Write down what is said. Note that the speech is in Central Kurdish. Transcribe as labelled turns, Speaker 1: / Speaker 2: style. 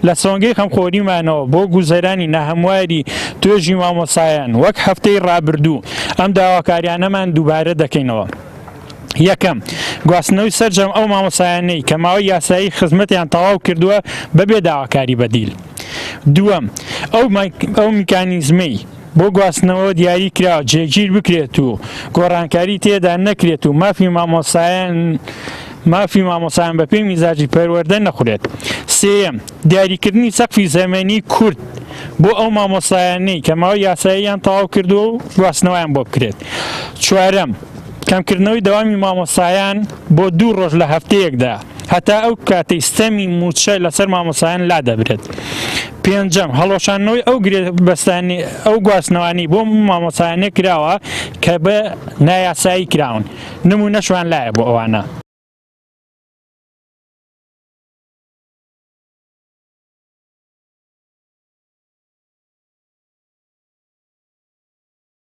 Speaker 1: لە سۆنگەی خەمخۆریمانەوە بۆ گوزەرانی نەهەمواری توێژی مامۆستایان وەک هەفتەی ڕابردوو ئەم داواکاریانەمان دووبارە دەکەینەوە. یەکەم، گواستنەوەی سەرجەم ئەو مامۆستایانەی کە ماوەی یاسایی خزمەتیان تەواو کردووە بەبێ داواکاری بەدیل. دووەم، ئەو میکانیزمەی بۆ گواستنەوە دیاری کراوە جێگیر بکرێت و گۆڕانکاری تێدا نەکرێت و مافی مامۆستایان بە پێی میزاجی پەروەردە نەخورێت. سێیەم، دیاریکردنی سەقفی زەمەنی کورت بۆ ئەو مامۆستایانەی کە ماوەی یاساییان تەواو کردووە و گواستنەوەیان بۆ بکرێت. چوارەم، کەمکردنەوەی دەوامی مامۆستایان بۆ 2 ڕۆژ لە هەفتەیەکدا هەتا ئەو کاتەی ستەمی موچە لەسەر مامۆستایان لا دەبرێت. پێنجەم، هەڵۆشانەوەی ئەو گواستنەوانی بۆ مامۆستایانێک کراوە کە بە نایاسایی کراون، نمونەشوان لایە بۆ ئەوانە.